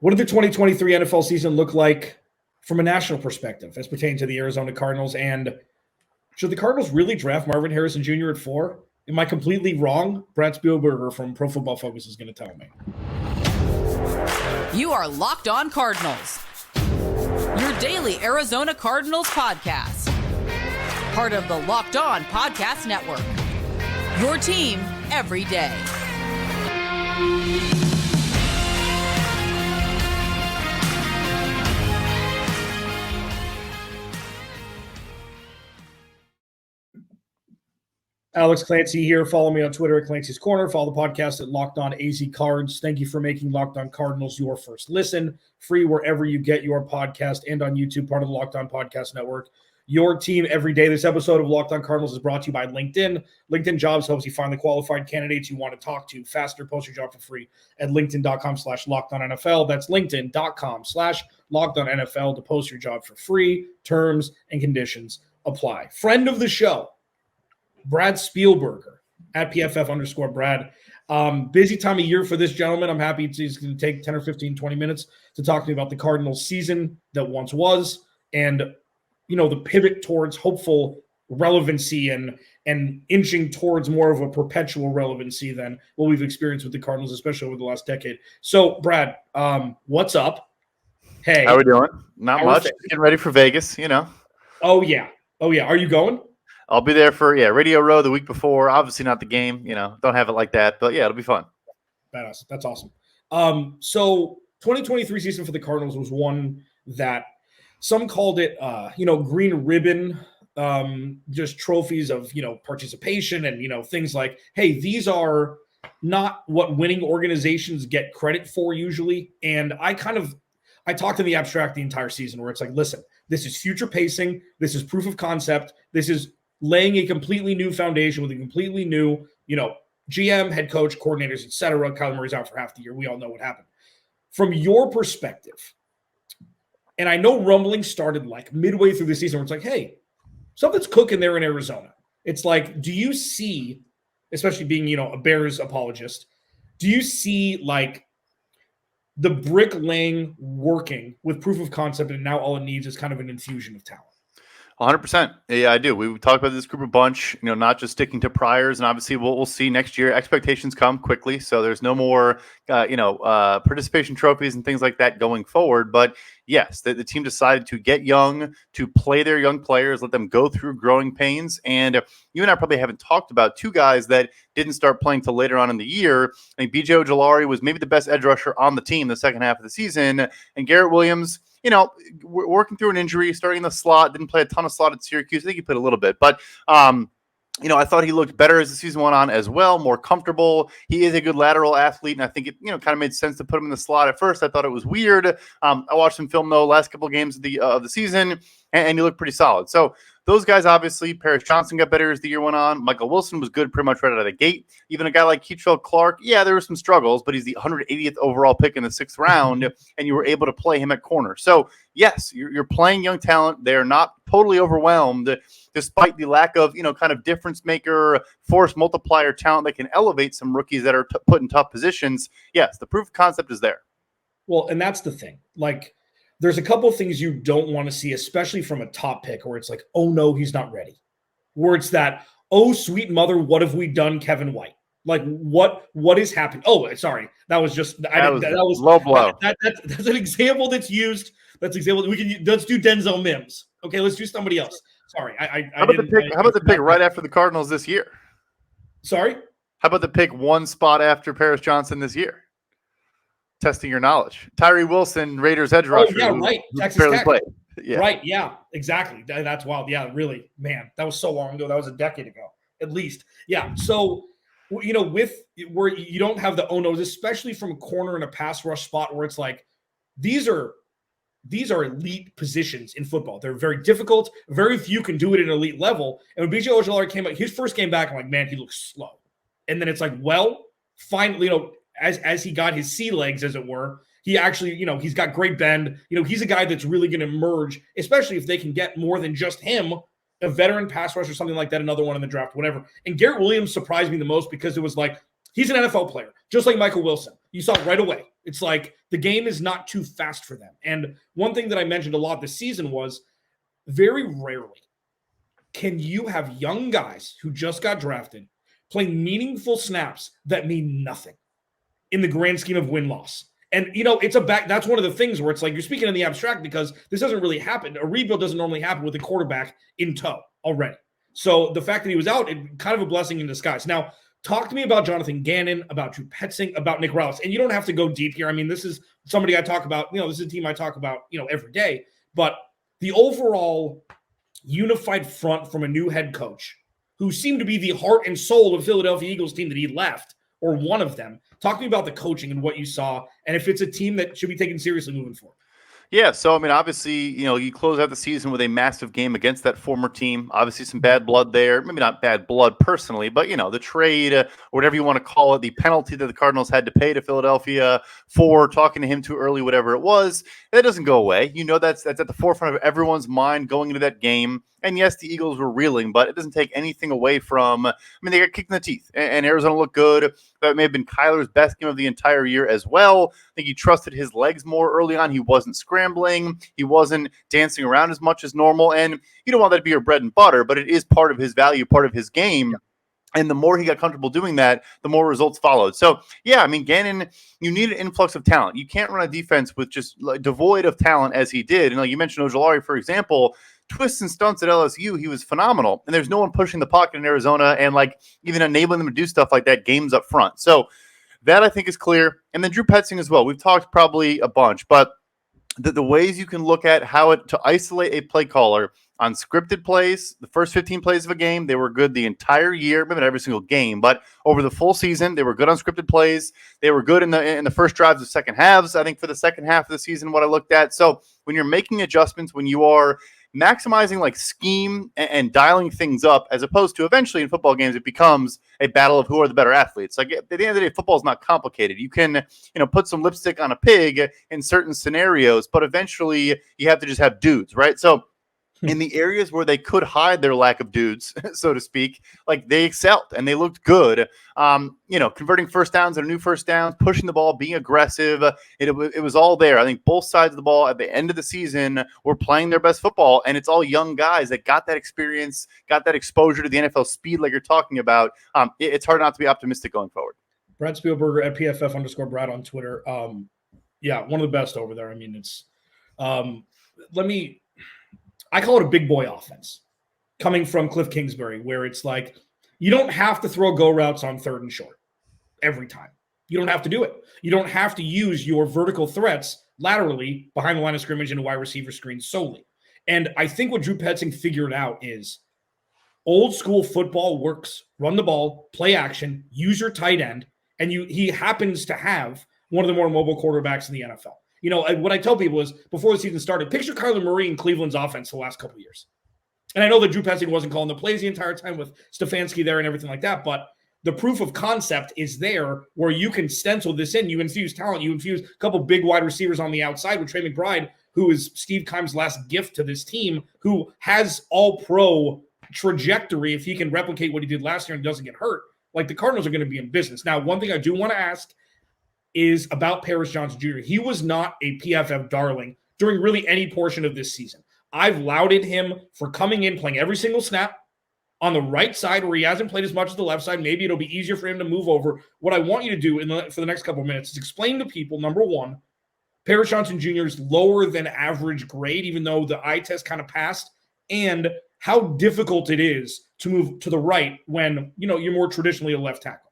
What did the 2023 NFL season look like from a national perspective as pertaining to the Arizona Cardinals? And should the Cardinals really draft Marvin Harrison Jr. at 4? Am I completely wrong? Brad Spielberger from Pro Football Focus is going to tell me. You are Locked On Cardinals, your daily Arizona Cardinals podcast. Part of the Locked On Podcast Network, your team every day. Alex Clancy here. Follow me on Twitter at Clancy's Corner. Follow the podcast at Locked On AZ Cards. Thank you for making Locked On Cardinals your first listen. Free wherever you get your podcast and on YouTube, part of the Locked On Podcast Network. Your team every day. This episode of Locked On Cardinals is brought to you by LinkedIn. LinkedIn Jobs helps you find the qualified candidates you want to talk to faster. Post your job for free at linkedin.com/LockedOnNFL. That's linkedin.com/LockedOnNFL to post your job for free. Terms and conditions apply. Friend of the show, Brad Spielberger at PFF_Brad. Busy time of year for this gentleman. I'm happy he's going to take 10 or 15, 20 minutes to talk to me about the Cardinals season that once was and, you know, the pivot towards hopeful relevancy and inching towards more of a perpetual relevancy than what we've experienced with the Cardinals, especially over the last decade. So, Brad, what's up? Hey. How are we doing? Not much. Getting ready for Vegas, you know. Oh, yeah. Are you going? I'll be there for, Radio Row the week before. Obviously not the game, don't have it like that. But, yeah, it'll be fun. Badass. That's awesome. So 2023 season for the Cardinals was one that some called it, green ribbon, just trophies of, participation and, things like, hey, these are not what winning organizations get credit for usually. And I talked in the abstract the entire season where it's like, listen, this is future pacing. This is proof of concept. This is laying a completely new foundation with a completely new, GM, head coach, coordinators, etc. Kyler Murray's out for half the year. We all know what happened. From your perspective, and I know rumbling started like midway through the season where it's like, hey, something's cooking there in Arizona. It's like, do you see, especially being, a Bears apologist, do you see like the bricklaying working with proof of concept and now all it needs is kind of an infusion of talent? 100%. Yeah, I do. We talked about this group a bunch, not just sticking to priors. And obviously we'll see next year. Expectations come quickly. So there's no more, participation trophies and things like that going forward. But yes, the team decided to get young, to play their young players, let them go through growing pains. And you and I probably haven't talked about two guys that didn't start playing till later on in the year. I think B.J. Ojulari was maybe the best edge rusher on the team the second half of the season. And Garrett Williams, working through an injury, starting in the slot, didn't play a ton of slot at Syracuse. I think he played a little bit, but I thought he looked better as the season went on as well, more comfortable. He is a good lateral athlete, and I think it, kind of made sense to put him in the slot at first. I thought it was weird. I watched some film, though, last couple of games of the season, and he looked pretty solid. So those guys, obviously, Paris Johnson got better as the year went on. Michael Wilson was good pretty much right out of the gate. Even a guy like Keitrell Clark, yeah, there were some struggles, but he's the 180th overall pick in the 6th round, and you were able to play him at corner. So, yes, you're playing young talent. They're not totally overwhelmed, despite the lack of, kind of difference maker, force multiplier talent that can elevate some rookies that are put in tough positions. Yes, the proof of concept is there. Well, and that's the thing. Like, there's a couple of things you don't want to see, especially from a top pick, where it's like, oh, no, he's not ready. Where it's that, oh, sweet mother, what have we done, Kevin White? Like, what is happening? Oh, sorry. That was just that was low blow. That's an example that's used. Let's do Denzel Mims. Okay, let's do somebody else. Sorry. How about the pick right after the Cardinals this year? Sorry? How about the pick one spot after Paris Johnson this year? Testing your knowledge. Tyree Wilson, Raiders edge rusher. Oh, yeah, right. Texas Tech. Played. Yeah. Right, yeah, exactly. That's wild. Yeah, really, man, that was so long ago. That was a decade ago, at least. Yeah, so, with where you don't have the oh-nos, especially from a corner and a pass rush spot where it's like, these are elite positions in football. They're very difficult. Very few can do it at an elite level. And when B.J. Ojulari came out, his first game back, I'm like, man, he looks slow. And then it's like, well, finally, as he got his sea legs, as it were, he actually, he's got great bend. He's a guy that's really going to emerge, especially if they can get more than just him, a veteran pass rush or something like that, another one in the draft, whatever. And Garrett Williams surprised me the most because it was like, he's an NFL player, just like Michael Wilson. You saw it right away. It's like the game is not too fast for them. And one thing that I mentioned a lot this season was very rarely can you have young guys who just got drafted playing meaningful snaps that mean nothing in the grand scheme of win-loss. And, that's one of the things where it's like you're speaking in the abstract because this doesn't really happen. A rebuild doesn't normally happen with a quarterback in tow already. So the fact that he was out, kind of a blessing in disguise. Now, talk to me about Jonathan Gannon, about Drew Petzing, about Nick Rallis. And you don't have to go deep here. I mean, this is somebody I talk about, this is a team I talk about, every day. But the overall unified front from a new head coach who seemed to be the heart and soul of the Philadelphia Eagles team that he left, or one of them. Talk to me about the coaching and what you saw, and if it's a team that should be taken seriously moving forward. Yeah, so I mean, obviously, you close out the season with a massive game against that former team. Obviously, some bad blood there. Maybe not bad blood personally, but the trade, or whatever you want to call it, the penalty that the Cardinals had to pay to Philadelphia for talking to him too early, whatever it was, that doesn't go away. That's at the forefront of everyone's mind going into that game. And yes, the Eagles were reeling, but it doesn't take anything away from, they got kicked in the teeth, and Arizona looked good. That may have been Kyler's best game of the entire year as well. I think he trusted his legs more early on. He wasn't scrambling. He wasn't dancing around as much as normal. And you don't want that to be your bread and butter, but it is part of his value, part of his game. Yeah. And the more he got comfortable doing that, the more results followed. So, yeah, Gannon, you need an influx of talent. You can't run a defense with just devoid of talent as he did. And you mentioned Ojulari, for example, twists and stunts at LSU, he was phenomenal. And there's no one pushing the pocket in Arizona and even enabling them to do stuff like that games up front. So that I think is clear. And then Drew Petzing as well. We've talked probably a bunch, but the ways you can look at how to isolate a play caller on scripted plays, the first 15 plays of a game, they were good the entire year, maybe not every single game, but over the full season, they were good on scripted plays. They were good in the first drives of second halves. I think for the second half of the season, what I looked at. So when you're making adjustments, when you are maximizing scheme and dialing things up, as opposed to eventually in football games, it becomes a battle of who are the better athletes. At the end of the day, football is not complicated. You can, put some lipstick on a pig in certain scenarios, but eventually you have to just have dudes, right? So in the areas where they could hide their lack of dudes, so to speak, they excelled and they looked good. Converting first downs and new first downs, pushing the ball, being aggressive. It was all there. I think both sides of the ball at the end of the season were playing their best football, and it's all young guys that got that experience, got that exposure to the NFL speed like you're talking about. It's hard not to be optimistic going forward. Brad Spielberger at PFF_Brad on Twitter. Yeah, one of the best over there. It's I call it a big boy offense coming from Cliff Kingsbury, where it's you don't have to throw go routes on 3rd and short every time. You don't have to do it. You don't have to use your vertical threats laterally behind the line of scrimmage and a wide receiver screen solely. And I think what Drew Petzing figured out is old school football works. Run the ball, play action, use your tight end, and he happens to have one of the more mobile quarterbacks in the NFL. What I tell people is before the season started, picture Kyler Murray in Cleveland's offense the last couple of years. And I know that Drew Petzing wasn't calling the plays the entire time with Stefanski there and everything like that, but the proof of concept is there where you can stencil this in. You infuse talent. You infuse a couple big wide receivers on the outside with Trey McBride, who is Steve Keim's last gift to this team, who has all-pro trajectory if he can replicate what he did last year and doesn't get hurt. The Cardinals are going to be in business. Now, one thing I do want to ask is about Paris Johnson Jr. He was not a PFF darling during really any portion of this season. I've lauded him for coming in, playing every single snap on the right side where he hasn't played as much as the left side. Maybe it'll be easier for him to move over. What I want you to do for the next couple of minutes is explain to people, number one, Paris Johnson Jr. is lower than average grade, even though the eye test kind of passed, and how difficult it is to move to the right when, you're more traditionally a left tackle.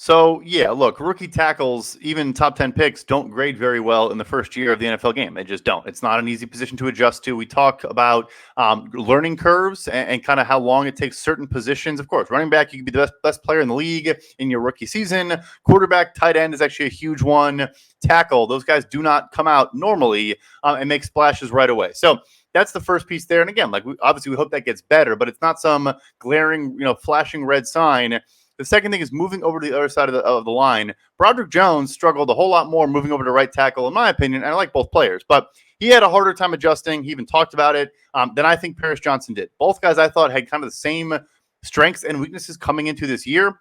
So, yeah, look, rookie tackles, even top 10 picks, don't grade very well in the first year of the NFL game. They just don't. It's not an easy position to adjust to. We talk about learning curves and kind of how long it takes certain positions. Of course, running back, you can be the best player in the league in your rookie season. Quarterback, tight end is actually a huge one. Tackle, those guys do not come out normally and make splashes right away. So that's the first piece there. And again, obviously we hope that gets better, but it's not some glaring, flashing red sign. The second thing is moving over to the other side of the line. Broderick Jones struggled a whole lot more moving over to right tackle, in my opinion, and I like both players, but he had a harder time adjusting. He even talked about it than I think Paris Johnson did. Both guys I thought had kind of the same strengths and weaknesses coming into this year.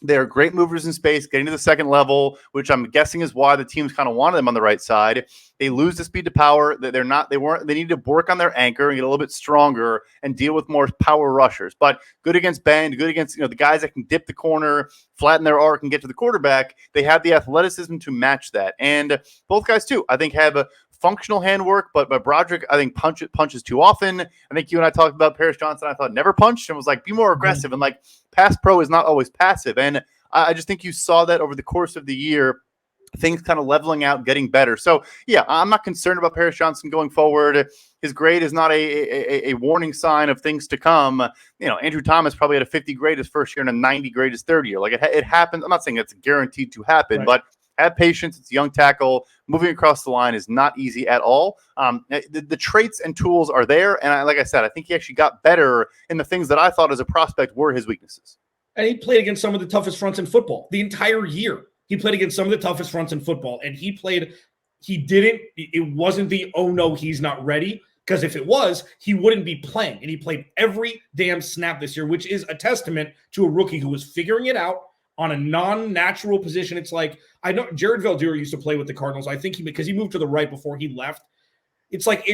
They're great movers in space, getting to the second level, which I'm guessing is why the teams kind of wanted them on the right side. They lose the speed to power. They need to work on their anchor and get a little bit stronger and deal with more power rushers. But good against bend, good against the guys that can dip the corner, flatten their arc, and get to the quarterback. They have the athleticism to match that. And both guys, too, I think have a functional handwork, but Broderick, I think, punches too often. I think you and I talked about Paris Johnson. I thought never punched and was like, be more aggressive. And like, pass pro is not always passive. And I just think you saw that over the course of the year, things kind of leveling out, getting better. So, yeah, I'm not concerned about Paris Johnson going forward. His grade is not a warning sign of things to come. Andrew Thomas probably had a 50 grade his first year and a 90 grade his third year. Like, it happens. I'm not saying it's guaranteed to happen, right. But have patience. It's a young tackle. Moving across the line is not easy at all. The traits and tools are there. And like I said, I think he actually got better in the things that I thought as a prospect were his weaknesses. And he played against some of the toughest fronts in football the entire year. He played against some of the toughest fronts in football. And it wasn't the, oh no, he's not ready. Because if it was, he wouldn't be playing. And he played every damn snap this year, which is a testament to a rookie who was figuring it out on a non-natural position. It's like, I know Jared Veldheer used to play with the Cardinals. I think because he moved to the right before he left. It's like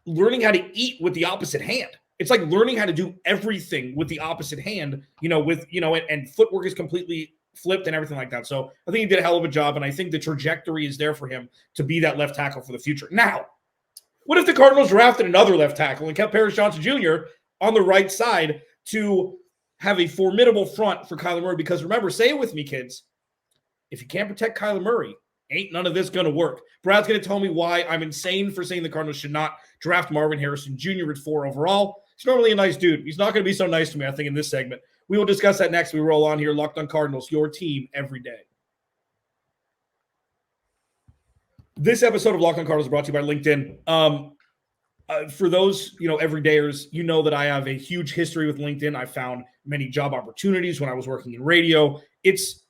learning how to eat with the opposite hand. It's like learning how to do everything with the opposite hand, and footwork is completely flipped and everything like that. So I think he did a hell of a job, and I think the trajectory is there for him to be that left tackle for the future. Now, what if the Cardinals drafted another left tackle and kept Paris Johnson Jr. on the right side to have a formidable front for Kyler Murray? Because remember, say it with me, kids, if you can't protect Kyler Murray, ain't none of this going to work. Brad's going to tell me why I'm insane for saying the Cardinals should not draft Marvin Harrison Jr. at 4 overall. He's normally a nice dude. He's not going to be so nice to me, I think, in this segment. We will discuss that next. We roll on here. Locked on Cardinals, your team every day. This episode of Locked on Cardinals is brought to you by LinkedIn. For those, everydayers, that I have a huge history with LinkedIn. I found many job opportunities when I was working in radio. It's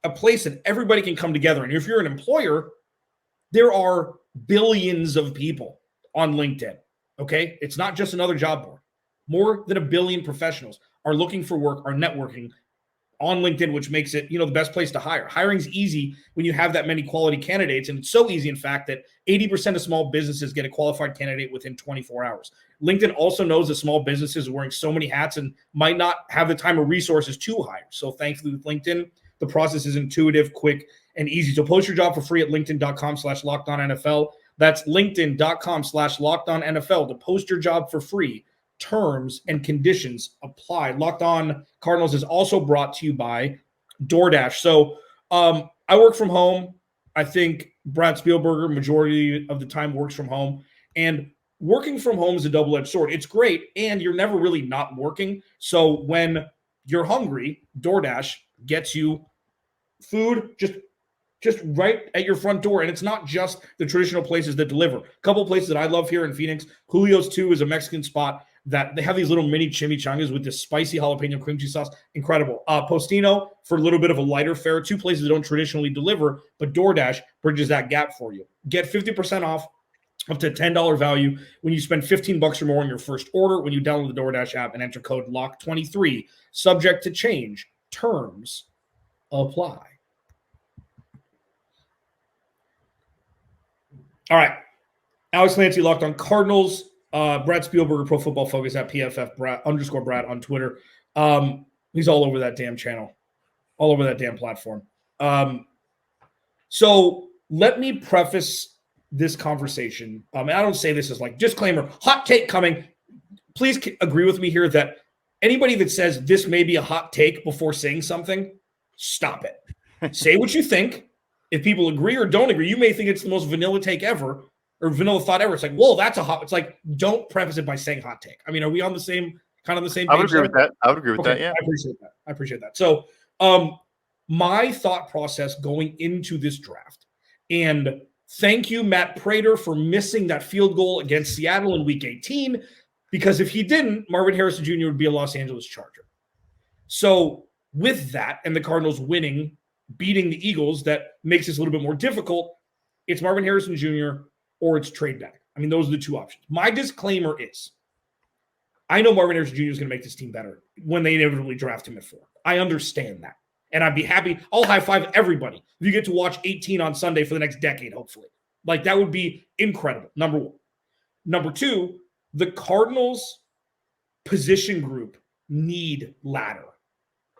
a place that everybody can come together. And if you're an employer, there are billions of people on LinkedIn. Okay. It's not just another job board. More than 1 billion professionals are looking for work, are networking on LinkedIn, which makes it, the best place to hire. Hiring's easy when you have that many quality candidates. And it's so easy, in fact, that 80% of small businesses get a qualified candidate within 24 hours. LinkedIn also knows that small businesses are wearing so many hats and might not have the time or resources to hire. So thankfully with LinkedIn, the process is intuitive, quick, and easy. So post your job for free at linkedin.com/LockedOnNFL. That's linkedin.com/LockedOnNFL to post your job for free. Terms and conditions apply. Locked On Cardinals is also brought to you by DoorDash. So I work from home. I think Brad Spielberger, majority of the time, works from home. And working from home is a double-edged sword. It's great, and you're never really not working. So when you're hungry, DoorDash gets you food just right at your front door. And it's not just the traditional places that deliver. A couple of places that I love here in Phoenix. Julio's 2 is a Mexican spot that they have these little mini chimichangas with this spicy jalapeno cream cheese sauce. Incredible. Postino for a little bit of a lighter fare. 2 places that don't traditionally deliver, but DoorDash bridges that gap for you. Get 50% off up to $10 value when you spend $15 or more on your first order when you download the DoorDash app and enter code LOCK23. Subject to change. Terms apply. All right. Alex Clancy, Locked on Cardinals. Brad Spielberger, Pro Football Focus at PFF _Brad on Twitter. He's all over that damn channel, all over that damn platform. So let me preface this conversation. I don't say this as like disclaimer, hot take coming. Please agree with me here that anybody that says this may be a hot take before saying something, stop it. Say what you think. If people agree or don't agree, you may think it's the most vanilla take ever or vanilla thought ever. It's like, whoa, that's a hot. It's like, don't preface it by saying hot take. I mean, are we on the same kind of the same page? I would agree with that. I would agree with that. Yeah, I appreciate that. So, my thought process going into this draft, and thank you, Matt Prater, for missing that field goal against Seattle in Week 18, because if he didn't, Marvin Harrison Jr. would be a Los Angeles Charger. So, with that, and the Cardinals beating the Eagles, that makes this a little bit more difficult. It's Marvin Harrison Jr. or it's trade back. I mean, those are the 2 options. My disclaimer is I know Marvin Harrison Jr. is going to make this team better when they inevitably draft him at 4. I understand that. And I'd be happy. I'll high-five everybody if you get to watch 18 on Sunday for the next decade, hopefully. Like, that would be incredible, number 1. Number 2, the Cardinals position group need ladder.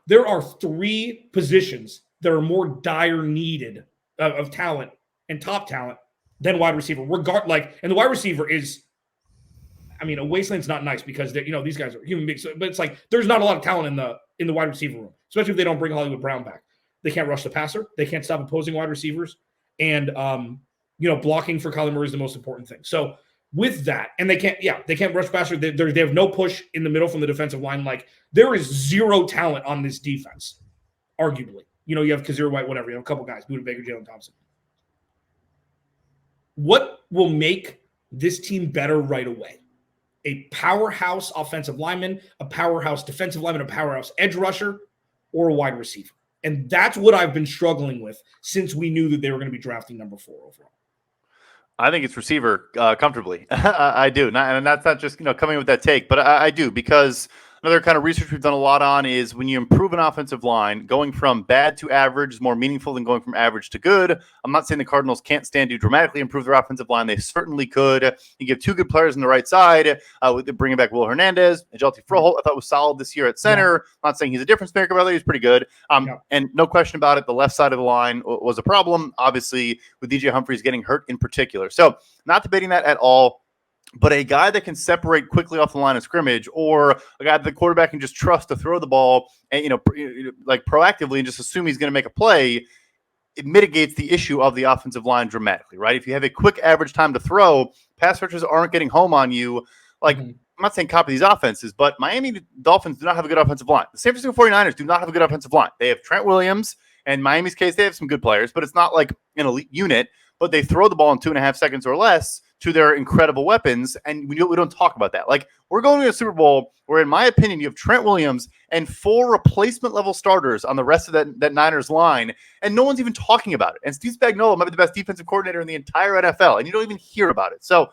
There are 3 positions that are more dire needed of talent and top talent than wide receiver. And the wide receiver is, I mean, a wasteland's not nice because these guys are human beings, but it's like there's not a lot of talent in the wide receiver room, especially if they don't bring Hollywood Brown back. They can't rush the passer. They can't stop opposing wide receivers. And, blocking for Kyler Murray is the most important thing. So with that, and they can't rush passer. They have no push in the middle from the defensive line. Like, there is zero talent on this defense, arguably. You have Kazir White, whatever, a couple guys, Buda Baker, Jalen Thompson. What will make this team better right away? A powerhouse offensive lineman, a powerhouse defensive lineman, a powerhouse edge rusher, or a wide receiver. And that's what I've been struggling with since we knew that they were going to be drafting number 4 overall. I think it's receiver comfortably. I do. And that's not just coming with that take, but I do, because another kind of research we've done a lot on is when you improve an offensive line, going from bad to average is more meaningful than going from average to good. I'm not saying the Cardinals can't stand to dramatically improve their offensive line. They certainly could. You give 2 good players on the right side, with bringing back Will Hernandez and Jelty Froholt. I thought was solid this year at center. I'm not saying he's a difference maker, but he's pretty good. And no question about it, the left side of the line was a problem, obviously, with DJ Humphries getting hurt in particular. So not debating that at all. But a guy that can separate quickly off the line of scrimmage, or a guy that the quarterback can just trust to throw the ball and, like proactively and just assume he's going to make a play, it mitigates the issue of the offensive line dramatically, right? If you have a quick average time to throw, pass rushers aren't getting home on you. Like, I'm not saying copy these offenses, but Miami Dolphins do not have a good offensive line. The San Francisco 49ers do not have a good offensive line. They have Trent Williams, and Miami's case, they have some good players, but it's not like an elite unit. But they throw the ball in 2.5 seconds or less to their incredible weapons, and we don't talk about that. Like, we're going to a Super Bowl where, in my opinion, you have Trent Williams and 4 replacement-level starters on the rest of that Niners line, and no one's even talking about it. And Steve Spagnuolo might be the best defensive coordinator in the entire NFL, and you don't even hear about it. So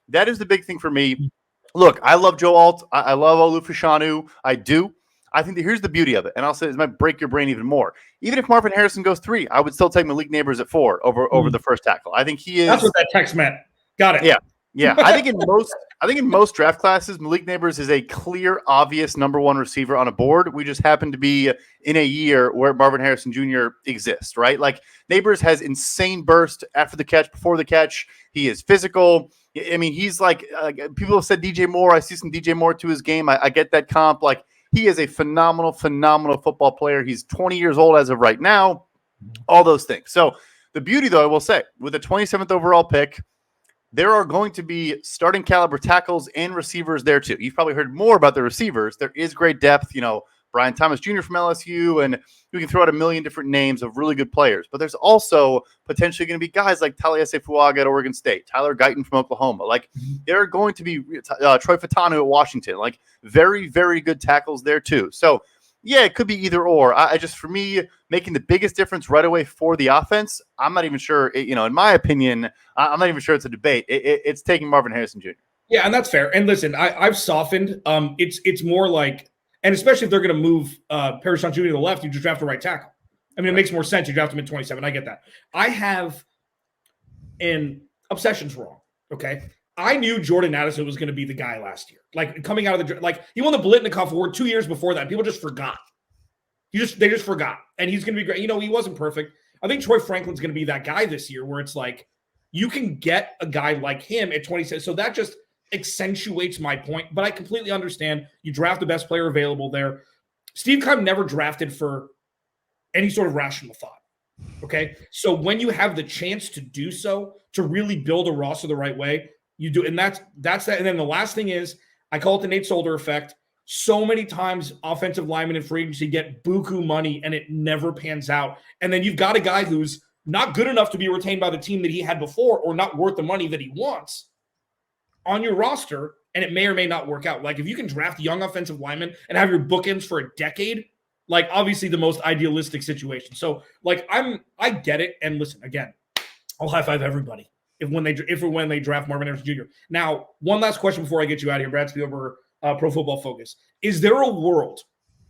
that is the big thing for me. Look, I love Joe Alt. I love Olu Fashanu. I do. I think that here's the beauty of it, and I'll say this might break your brain even more. Even if Marvin Harrison goes 3, I would still take Malik Neighbors at 4 over the first tackle. I think he is. That's what that text meant. Got it. Yeah. I think in most draft classes, Malik Neighbors is a clear, obvious number 1 receiver on a board. We just happen to be in a year where Marvin Harrison Jr. exists, right? Like, Neighbors has insane burst after the catch, before the catch. He is physical. I mean, he's like people have said DJ Moore. I see some DJ Moore to his game. I get that comp. Like, he is a phenomenal football player. He's 20 years old as of right now. All those things. So the beauty, though, I will say, with the 27th overall pick, there are going to be starting caliber tackles and receivers there too. You've probably heard more about the receivers. There is great depth. Brian Thomas Jr. from LSU, and we can throw out a million different names of really good players. But there's also potentially going to be guys like Taliesin Fuaga at Oregon State, Tyler Guyton from Oklahoma. Like, there are going to be Troy Fatanu at Washington. Like, very, very good tackles there too. So, yeah, it could be either or. I just, for me, making the biggest difference right away for the offense, I'm not even sure, in my opinion, I'm not even sure it's a debate. It's taking Marvin Harrison Jr. Yeah, and that's fair. And listen, I've softened. It's more like, and especially if they're going to move Parashon Jr. to the left, you just draft the right tackle. I mean, it makes more sense. You draft him at 27. I get that. I have an obsession's wrong, okay? I knew Jordan Addison was going to be the guy last year. Like, coming out of he won the Biletnikoff Award 2 years before that. People just forgot. They just forgot. And he's going to be great. He wasn't perfect. I think Troy Franklin's going to be that guy this year where it's like, you can get a guy like him at 27. So that just accentuates my point. But I completely understand. You draft the best player available there. Steve Keim never drafted for any sort of rational thought. Okay? So when you have the chance to do so, to really build a roster the right way, you do. And that's that. And then the last thing is, I call it the Nate Solder effect. So many times offensive linemen in free agency get buku money and it never pans out. And then you've got a guy who's not good enough to be retained by the team that he had before, or not worth the money that he wants on your roster, and it may or may not work out. Like, if you can draft young offensive linemen and have your bookends for a decade, like, obviously the most idealistic situation. So, like, I get it. And listen, again, I'll high five everybody if or when they draft Marvin Harrison Jr. Now, one last question before I get you out of here, Brad Spielberger. Pro Football Focus. Is there a world,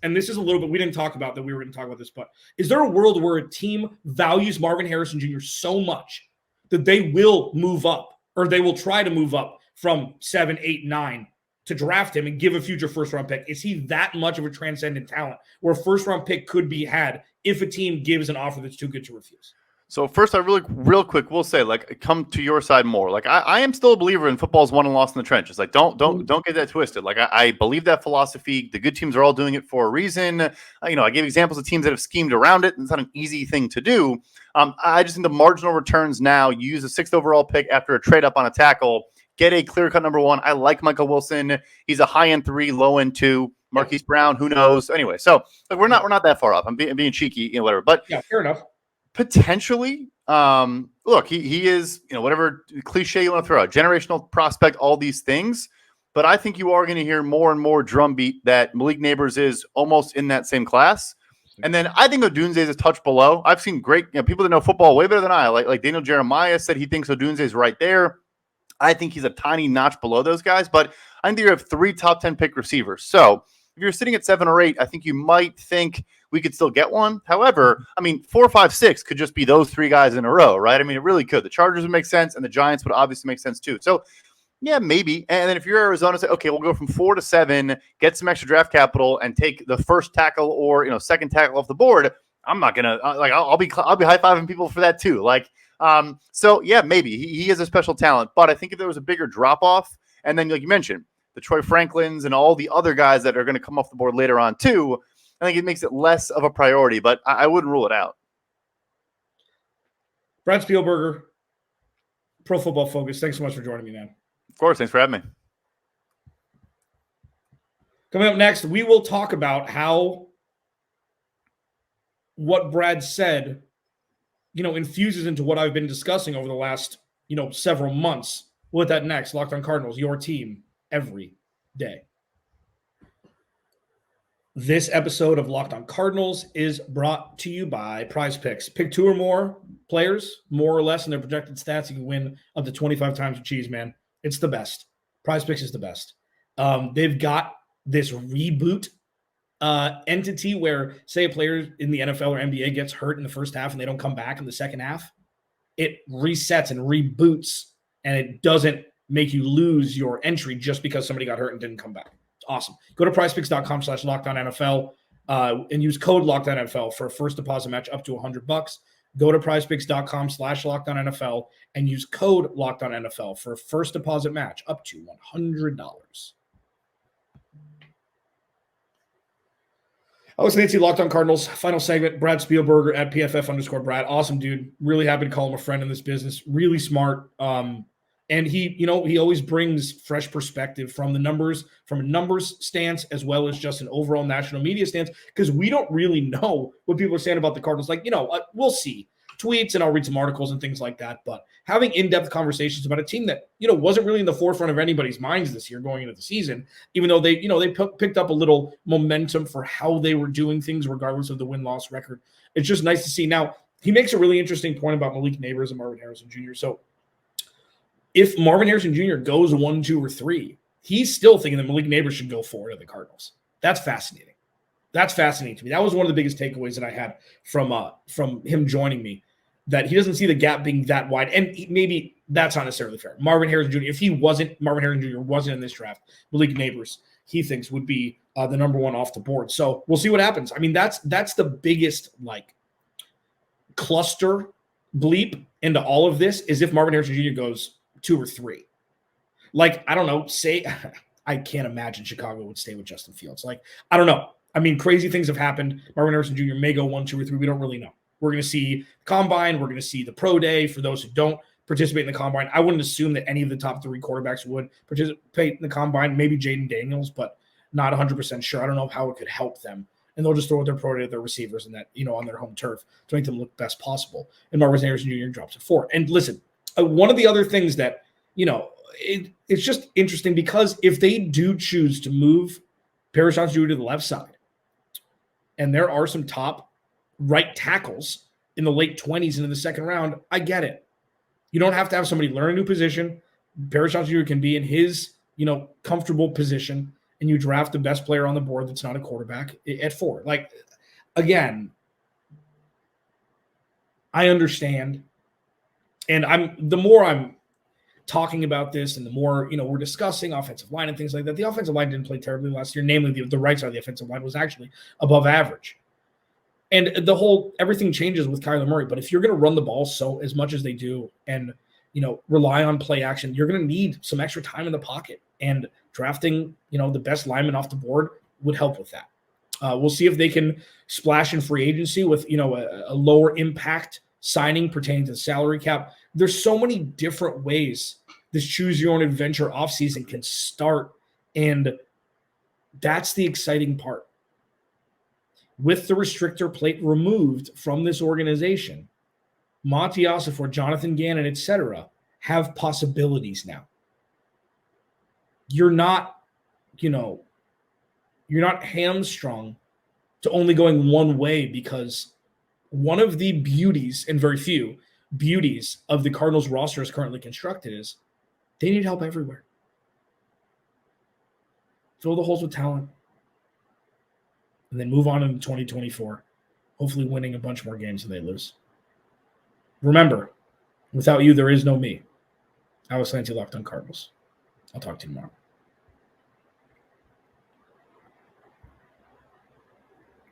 and this is a little bit, we didn't talk about that, we were going to talk about this, but is there a world where a team values Marvin Harrison Jr. so much that they will move up, or they will try to move up from 7, 8, 9 to draft him and give a future first-round pick? Is he that much of a transcendent talent where a first-round pick could be had if a team gives an offer that's too good to refuse? So first, I real quick will say, like, come to your side more. Like, I am still a believer in football's won and lost in the trenches. Like, don't get that twisted. Like, I believe that philosophy. The good teams are all doing it for a reason. I gave examples of teams that have schemed around it. It's not an easy thing to do. I just think the marginal returns now. You use a 6th overall pick after a trade up on a tackle. Get a clear-cut number 1. I like Michael Wilson. He's a high-end 3, low-end 2. Marquise Brown, who knows? Anyway, so like, we're not that far off. I'm being cheeky, whatever. But yeah, fair enough. Potentially, look, he is, whatever cliche you want to throw out, generational prospect, all these things. But I think you are going to hear more and more drumbeat that Malik Neighbors is almost in that same class. And then I think Odunze is a touch below. I've seen great people that know football way better than I. Like Daniel Jeremiah said he thinks Odunze is right there. I think he's a tiny notch below those guys. But I think you have 3 top 10 pick receivers. So if you're sitting at 7 or 8, I think you might think we could still get one. However, 4, 5, 6 could just be those 3 guys in a row, right? It really could. The Chargers would make sense, and the Giants would obviously make sense too. So, yeah, maybe. And then if you're Arizona, say, okay, we'll go from 4 to 7, get some extra draft capital, and take the first tackle or second tackle off the board. I'm not gonna I'll be high fiving people for that too. So yeah, maybe he is a special talent, but I think if there was a bigger drop off, and then like you mentioned, the Troy Franklins and all the other guys that are going to come off the board later on too, I think it makes it less of a priority, but I wouldn't rule it out. Brad Spielberger, Pro Football Focus, thanks so much for joining me, man. Of course, thanks for having me. Coming up next, we will talk about how what Brad said, infuses into what I've been discussing over the last, several months. We'll hit that next. Locked on Cardinals, your team every day. This episode of Locked on Cardinals is brought to you by Prize Picks. Pick 2 or more players, more or less in their projected stats. You can win up to 25 times your cheese, man. It's the best. Prize Picks is the best. They've got this reboot entity where, say, a player in the NFL or NBA gets hurt in the first half and they don't come back in the second half. It resets and reboots, and it doesn't make you lose your entry just because somebody got hurt and didn't come back. It's awesome. Go to prizepicks.com/LockedOnNFL and use code LockedOnNFL for a first deposit match up to $100. Go to prizepicks.com/LockedOnNFL and use code LockedOnNFL for a first deposit match up to $100. Alex Clancy, Locked on Cardinals, final segment. Brad Spielberger at PFF_Brad. Awesome dude. Really happy to call him a friend in this business. Really smart. And he always brings fresh perspective from a numbers stance, as well as just an overall national media stance, because we don't really know what people are saying about the Cardinals. We'll see tweets and I'll read some articles and things like that. But having in-depth conversations about a team that, wasn't really in the forefront of anybody's minds this year going into the season, even though they picked up a little momentum for how they were doing things, regardless of the win-loss record. It's just nice to see. Now, he makes a really interesting point about Malik Neighbors and Marvin Harrison Jr. So if Marvin Harrison Jr. goes 1, 2, or 3, he's still thinking that Malik Neighbors should go 4 to the Cardinals. That's fascinating. That's fascinating to me. That was one of the biggest takeaways that I had from him joining me, that he doesn't see the gap being that wide. And maybe that's not necessarily fair. Marvin Harrison Jr., if Marvin Harrison Jr. wasn't in this draft, Malik Neighbors, he thinks, would be the number 1 off the board. So we'll see what happens. That's the biggest cluster bleep into all of this, is if Marvin Harrison Jr. goes 2 or 3. I don't know, I can't imagine Chicago would stay with Justin Fields. I don't know. Crazy things have happened. Marvin Harrison Jr. may go 1, 2, or 3. We don't really know. We're going to see the Combine. We're going to see the Pro Day for those who don't participate in the Combine. I wouldn't assume that any of the top 3 quarterbacks would participate in the Combine. Maybe Jaden Daniels, but not 100% sure. I don't know how it could help them. And they'll just throw their Pro Day at their receivers and that, on their home turf to make them look best possible. And Marvin Harrison Jr. drops at 4. And listen, one of the other things that, it's just interesting, because if they do choose to move Paris Johnson Jr. to the left side, and there are some top right tackles in the late 20s into the second round, I get it. You don't have to have somebody learn a new position. Paris Johnson Jr. can be in his, comfortable position and you draft the best player on the board that's not a quarterback at 4. Like, again, I understand. And the more I'm talking about this and the more, we're discussing offensive line and things like that, the offensive line didn't play terribly last year. Namely, the right side of the offensive line was actually above average. And everything changes with Kyler Murray. But if you're going to run the ball so as much as they do and, rely on play action, you're going to need some extra time in the pocket. And drafting, the best lineman off the board would help with that. We'll see if they can splash in free agency with, a lower impact signing pertaining to the salary cap. There's so many different ways this choose your own adventure offseason can start. And that's the exciting part. With the restrictor plate removed from this organization, Monti Ossenfort, Jonathan Gannon, etc., have possibilities now. You're not hamstrung to only going one way, because one of the beauties, and very few beauties, of the Cardinals roster as currently constructed is they need help everywhere. Fill the holes with talent. And then move on into 2024, hopefully winning a bunch more games than they lose. Remember, without you, there is no me. Alex Clancy, Locked On Cardinals. I'll talk to you tomorrow.